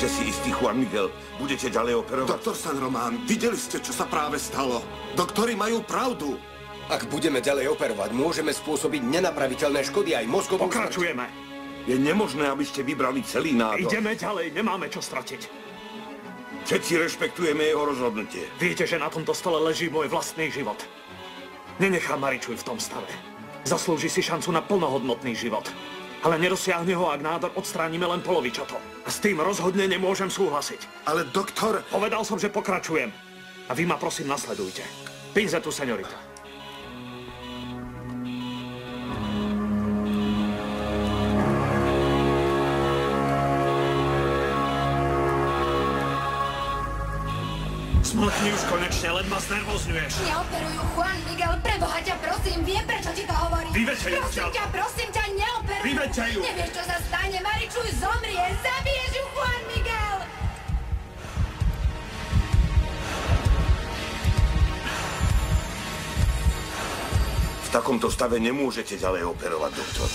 Ste si istý, Juan Miguel? Budete ďalej operovať? Doktor San Román, videli ste, čo sa práve stalo. Doktori majú pravdu. Ak budeme ďalej operovať, môžeme spôsobiť nenapraviteľné škody aj mozgovú smrť. Pokračujeme. Je nemožné, aby ste vybrali celý nádor. Ideme ďalej, nemáme čo stratiť. Všetci rešpektujeme jeho rozhodnutie. Viete, že na tomto stole leží môj vlastný život. Nenechám Maričuj v tom stave. Zaslúži si šancu na plnohodnotný život. Ale nedosiahne ho, ak nádor odstránime len polovičato. A s tým rozhodne nemôžem súhlasiť. Ale doktor... Povedal som, že pokračujem. A vy ma prosím nasledujte. Pinzetu, señorita. Smlkni už konečne, len ma znervozňuješ. Neoperujú, Juan Miguel, preboha ťa prosím, viem, prečo ti to hovorím. Vyveďte ju, Prosím ťa, neoperuj. Vyveďte ju. Nevieš, čo sa stane, Maričuj zomrie, zabiješ ju, Juan Miguel. V takomto stave nemôžete ďalej operovať, doktor.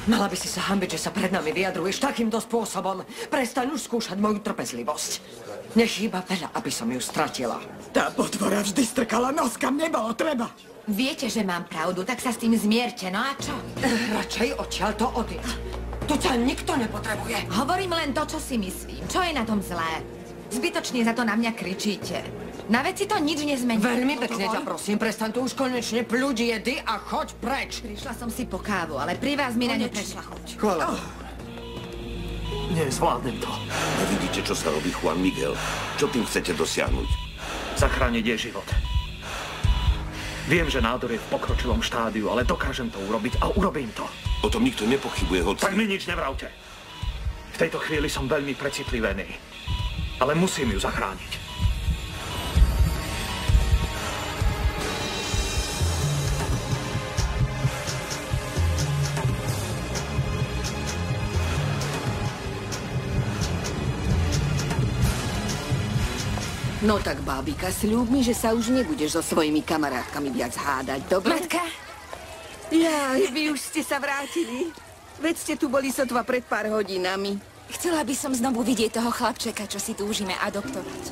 Mala by si sa hanbiť, že sa pred nami vyjadruješ takýmto spôsobom. Prestaň už skúšať moju trpezlivosť. Nechýba veľa, aby som ju stratila. Tá potvora vždy strkala nos, kam nebolo treba. Viete, že mám pravdu, tak sa s tým zmierte, no a čo? Radšej odtiaľto odíď. Tu ťa nikto nepotrebuje. Hovorím len to, čo si myslím. Čo je na tom zlé? Zbytočne za to na mňa kričíte. Na veci to nič nezmení. Veľmi pekne ťa prosím, prestaň tu už konečne pľuť jedy a choď preč. Prišla som si po kávu, ale pri vás mi na ňu prešla chuť. Chvála. Nie, zvládnem to. Nevidíte, čo sa robí, Juan Miguel? Čo tým chcete dosiahnuť? Zachrániť jej život. Viem, že nádor je v pokročilom štádiu, ale dokážem to urobiť a urobím to. O tom nikto nepochybuje, hoci... Tak mi nič nevravte. V tejto chvíli som veľmi precitlivený. Ale musím ju zachrániť. No tak, bábika, sľub mi, že sa už nebudeš so svojimi kamarátkami viac hádať, dobre? Matka? Jaj, vy už ste sa vrátili. Veď ste tu boli sotva pred pár hodinami. Chcela by som znovu vidieť toho chlapčeka, čo si túžime adoptovať.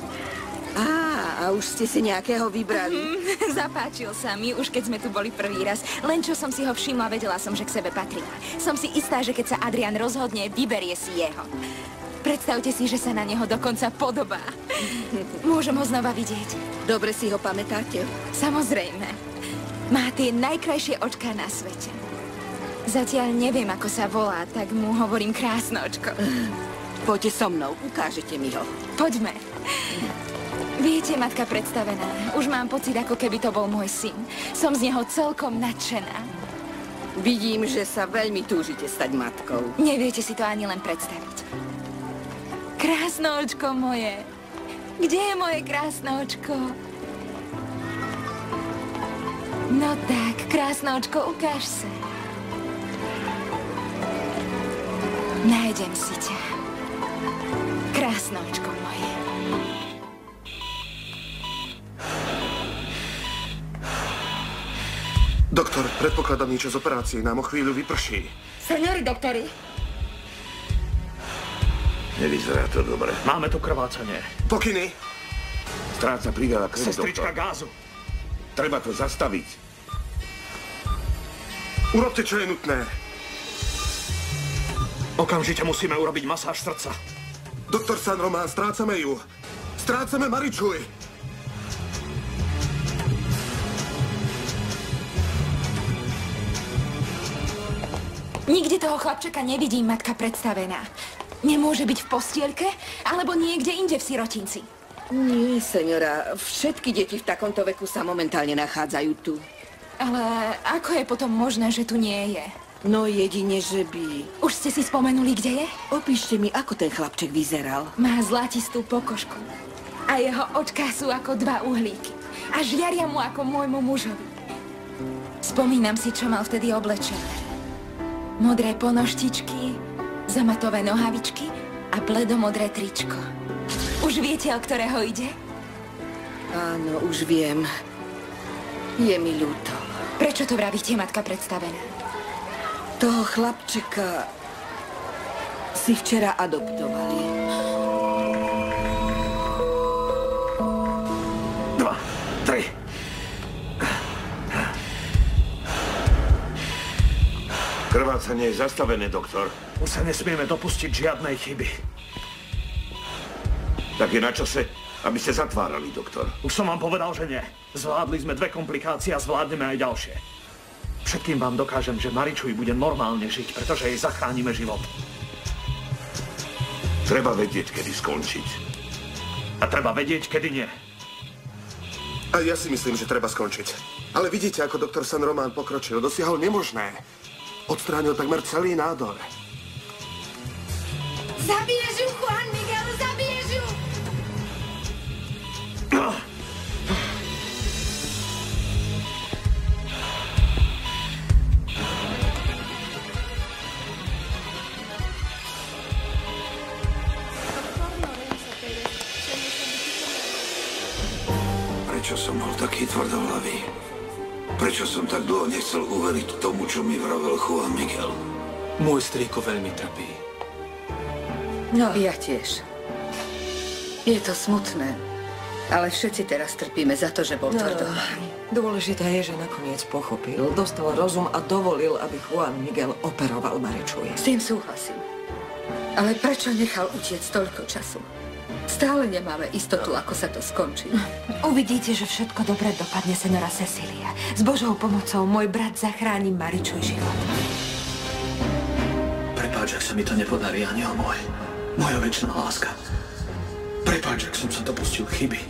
A už ste si nejakého vybrali? Zapáčil sa mi, už keď sme tu boli prvý raz. Len čo som si ho všimla, vedela som, že k sebe patrí. Som si istá, že keď sa Adrián rozhodne, vyberie si jeho. Predstavte si, že sa na neho dokonca podobá. Môžem ho znova vidieť. Dobre si ho pamätáte? Samozrejme. Má tie najkrajšie očká na svete. Zatiaľ neviem, ako sa volá, tak mu hovorím krásnočko. Poďte so mnou, ukážete mi ho. Poďme. Viete, matka predstavená, už mám pocit, ako keby to bol môj syn. Som z neho celkom nadšená. Vidím, že sa veľmi túžite stať matkou. Neviete si to ani len predstaviť. Krásne očko moje. Kde je moje krásne očko? No tak, krásne očko, ukáž sa. Nájdem si ťa. Krásne očko moje. Doktor, predpokladám niečo z operácie. Nám o chvíľu vyprší. Seniori doktori. Nevyzerá to dobre. Máme tu krvácanie. Pokyny. Stráca priveľa krvi, Sestrička doktor. gázu. Treba to zastaviť. Urobte, čo je nutné. Okamžite musíme urobiť masáž srdca. Doktor San Román, strácame ju. Strácame Maričuj. Nikde toho chlapčeka nevidím, matka predstavená. Nemôže byť v postielke, alebo niekde inde v sirotinci. Nie, seňora. Všetky deti v takomto veku sa momentálne nachádzajú tu. Ale ako je potom možné, že tu nie je? No jedine, že by... Už ste si spomenuli, kde je? Opíšte mi, ako ten chlapček vyzeral. Má zlatistú pokožku. A jeho očká sú ako dva uhlíky. A žiaria mu ako môjmu mužovi. Spomínam si, čo mal vtedy oblečené. Modré ponoštičky, zamatové nohavičky a bledomodré tričko. Už viete, o ktorého ide? Áno, už viem. Je mi ľúto. Prečo to vravíte, matka predstavená? Toho chlapčeka si včera adoptovali. 2, 3. Krvácanie je zastavené, doktor. Už sa nesmieme dopustiť žiadnej chyby. Tak je na čase, aby ste zatvárali, doktor. Už som vám povedal, že nie. Zvládli sme 2 komplikácie a zvládneme aj ďalšie. Všetkým vám dokážem, že Maričuj bude normálne žiť, pretože jej zachránime život. Treba vedieť, kedy skončiť. A treba vedieť, kedy nie. A ja si myslím, že treba skončiť. Ale vidíte, ako doktor San Román pokročil. Dosiahol nemožné. Odstránil takmer celý nádor. Zabiješ ju, Juan Miguel, zabiješ ju! Prečo som bol taký tvrdohlavý? Prečo som tak dlho nechcel uveriť tomu, čo mi vravel Juan Miguel? Môj strýko veľmi trpí. No, ja tiež. Je to smutné, ale všetci teraz trpíme za to, že bol tvrdohlavý. Dôležité je, že nakoniec pochopil, dostal rozum a dovolil, aby Juan Miguel operoval Maričuj. S tým súhlasím. Ale prečo nechal utiecť toľko času? Stále nemáme istotu, ako sa to skončí. Uvidíte, že všetko dobre dopadne, senora Cecilia. S Božou pomocou môj brat zachráni Maričuj život. Prepáč, ak sa mi to nepodarí, aniel môj. Moja večná láska. Prepáč, ak som sa dopustil chyby.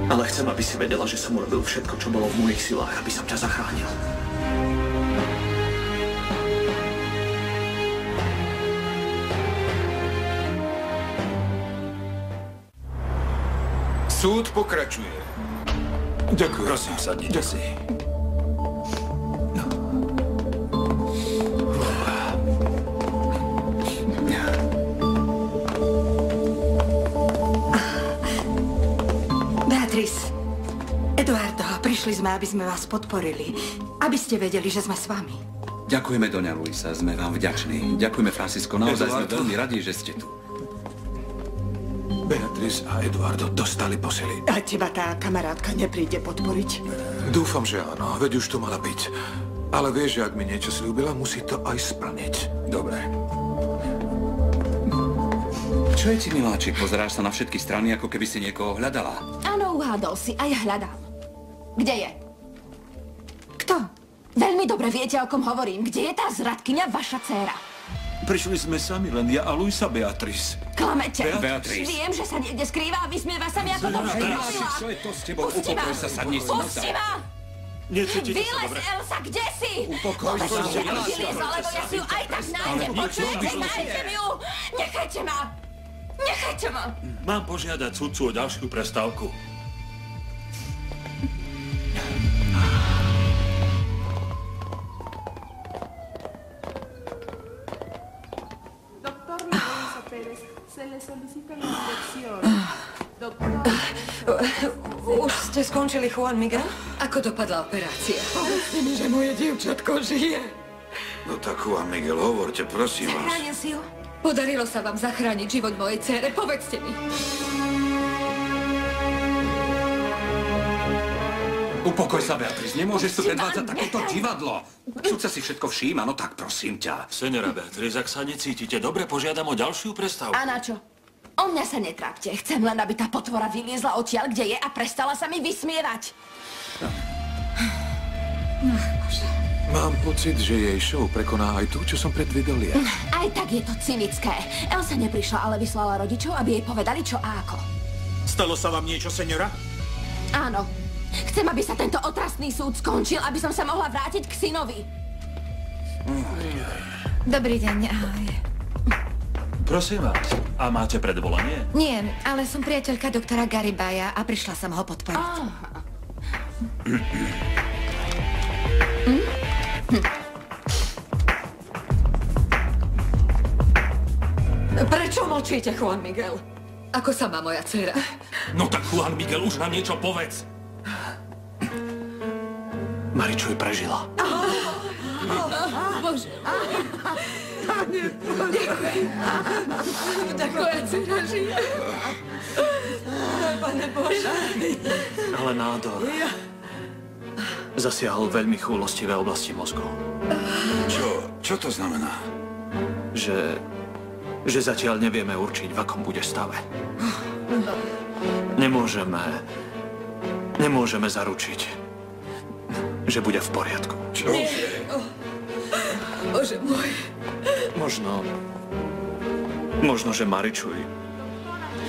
Ale chcem, aby si vedela, že som urobil všetko, čo bolo v mojich silách, aby som ťa zachránil. Súd pokračuje. Ďakujem. Prosím, sadnite si. Beatrice, Eduardo, prišli sme, aby sme vás podporili. Aby ste vedeli, že sme s vami. Ďakujeme, doňa Luisa, sme vám vďační. Ďakujeme, Francisco, naozaj sme Eduardo. veľmi radi, že ste tu. Beatrice a Eduardo dostali posily. A teba tá kamarátka nepríde podporiť? Dúfam, že áno, veď už to mala byť. Ale vieš, že ak mi niečo slúbila, musí to aj splniť. Dobre. Čo je ti, miláčik? Pozeráš sa na všetky strany, ako keby si niekoho hľadala. Áno, uhádol si, aj hľadám. Kde je? Kto? Veľmi dobre viete, o kom hovorím. Kde je tá zradkyňa, vaša dcéra? Prišli sme sami, len ja a Luisa, Beatrice. Klamete. Beatrice. Viem, že sa niekde skrýva a vysmieva sa mi ako do vždy robila. Čo je to s tebou? Pusti ma! Upokoj sa, sadni si. Pusti ma! Necítite sa Vylez, dobre? Elsa, kde si? Upokoj sa, Povedz, že Elsa. vyliezla, lebo ja si ju aj tak nájdem. Počujete, nájdem ju! Nechajte ma! Nechajte ma! Mám požiadať sudcu o ďalšiu prestávku. Doctor Lorenzo Pérez, se le solicita la inspección. Doctor... Už ste skončili, Juan Miguel? Ako dopadla operácia? Povedzte mi, že moje dievčatko žije. No tak, Juan Miguel, hovorte, prosím vás. Zachránil si ju? Podarilo sa vám zachrániť život mojej dcére? Povedzte mi. Upokoj sa, Beatrice, nemôžeš tu predvádzať takéto divadlo. Sudca si všetko všíma, no tak prosím ťa. Senora Beatrice, ak sa necítite dobre, požiadam o ďalšiu prestávku. A na čo? O mňa sa netrápte. Chcem len, aby tá potvora vyliezla odtiaľ, kde je a prestala sa mi vysmievať. Mám pocit, že jej show prekoná aj tú, čo som predvidel ja. Aj tak je to cynické. Elsa neprišla, ale vyslala rodičov, aby jej povedali, čo a ako. Stalo sa vám niečo, senora? Áno. Chcem, aby sa tento otrasný súd skončil, aby som sa mohla vrátiť k synovi. Dobrý deň, ahoj. Prosím vás, a máte predvolanie? Nie, ale som priateľka doktora Garibaya a prišla som ho podporiť. Prečo mlčíte, Juan Miguel? Ako sa má moja dcera? No tak, Juan Miguel, už nám niečo povedz. Maričuj prežila. Bože. Pane Bože. Taková dcera žije. Pane Bože. Ale nádor zasiahol veľmi chúlostivé oblasti mozgu. Čo to znamená? Že zatiaľ nevieme určiť, v akom bude stave. Nemôžeme zaručiť, že bude v poriadku. Čože? Bože môj. Možno, že Maričuj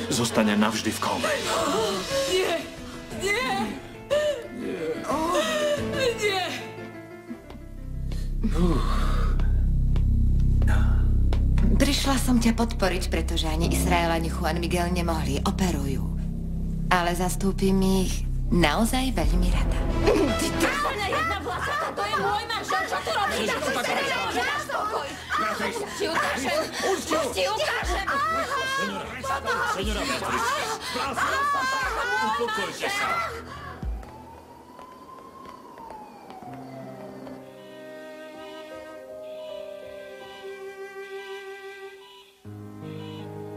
zostane navždy v kóme. Nie. Prišla som ťa podporiť, pretože ani Israel, ani Juan Miguel nemohli. Operujú. Ale zastúpim ich naozaj veľmi rada. Ty trpaná jedna vlasatá, to je môj manžel. Čo tu robíš? Už ti ukážem. Señora Beatriz, upokojte sa.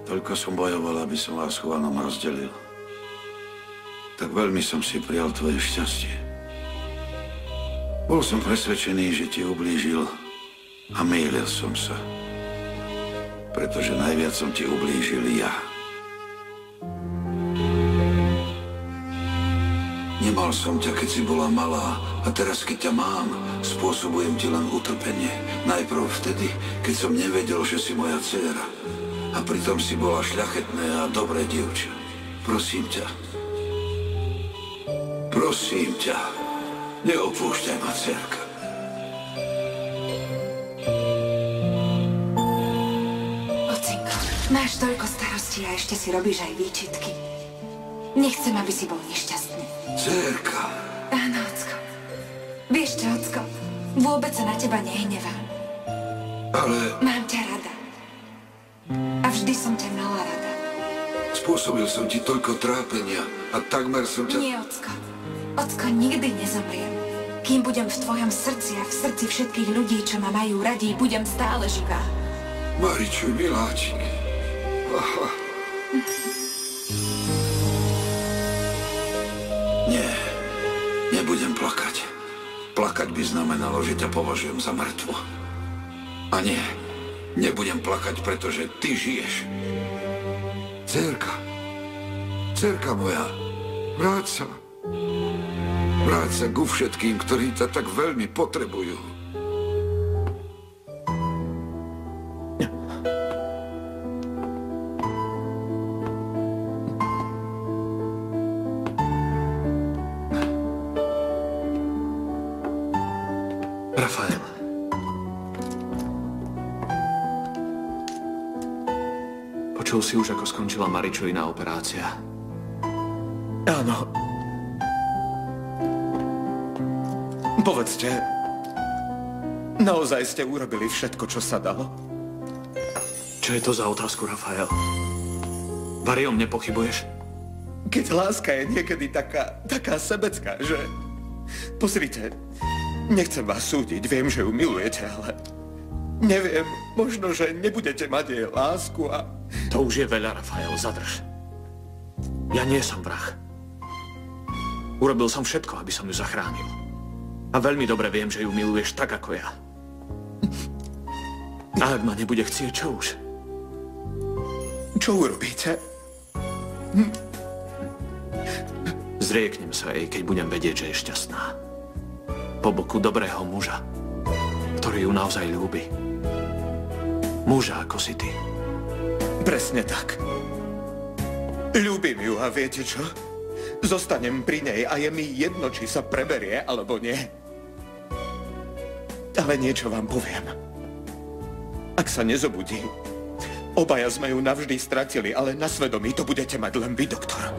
Toľko som bojoval, aby som vás s Juanom rozdelil. Tak veľmi som si prijal tvoje šťastie. Bol som presvedčený, že ti ublížil a mýlil som sa. Pretože najviac som ti ublížil ja. Nemal som ťa, keď si bola malá a teraz, keď ťa mám, spôsobujem ti len utrpenie. Najprv vtedy, keď som nevedel, že si moja dcéra. A pritom si bola šľachetné a dobré dievča. Prosím ťa, neopúšťaj ma, dcérka. Ocinko, máš toľko starostí a ešte si robíš aj výčitky. Nechcem, aby si bol nešťastný. Dcérka. Áno, ocko. Vieš čo, ocko? Vôbec sa na teba nehnevám. Ale... Mám ťa rada. A vždy som ťa mala rada. Spôsobil som ti toľko trápenia a takmer som ťa... Nie, ocko. Ocko, nikdy nezomriem. Kým budem v tvojom srdci a v srdci všetkých ľudí, čo ma majú radi, budem stále živá. Maričuj, miláčik. Aha. Nie, nebudem plakať. Plakať by znamenalo, že ťa považujem za mŕtvu. A nie, nebudem plakať, pretože ty žiješ. Dcérka moja, vráť sa. Vráť sa ku všetkým, ktorí ťa tak veľmi potrebujú. Rafael. Počul si už, ako skončila Maričujina operácia? Áno. Povedzte, naozaj ste urobili všetko, čo sa dalo? Čo je to za otázku, Rafael? Variom nepochybuješ? Keď láska je niekedy taká sebecká, že... Pozrite, nechcem vás súdiť, viem, že ju milujete, ale... Neviem, možno, že nebudete mať jej lásku a... To už je veľa, Rafael, zadrž. Ja nie som vrah. Urobil som všetko, aby som ju zachránil. A veľmi dobre viem, že ju miluješ tak, ako ja. A ak ma nebude chcieť, čo už? Čo urobíte? Zrieknem sa jej, keď budem vedieť, že je šťastná. Po boku dobrého muža, ktorý ju naozaj ľúbi. Muža, ako si ty. Presne tak. Ľúbim ju a viete čo? Zostanem pri nej a je mi jedno, či sa preberie, alebo nie. Ale niečo vám poviem. Ak sa nezobudí, obaja sme ju navždy stratili, ale na svedomí to budete mať len vy, doktor.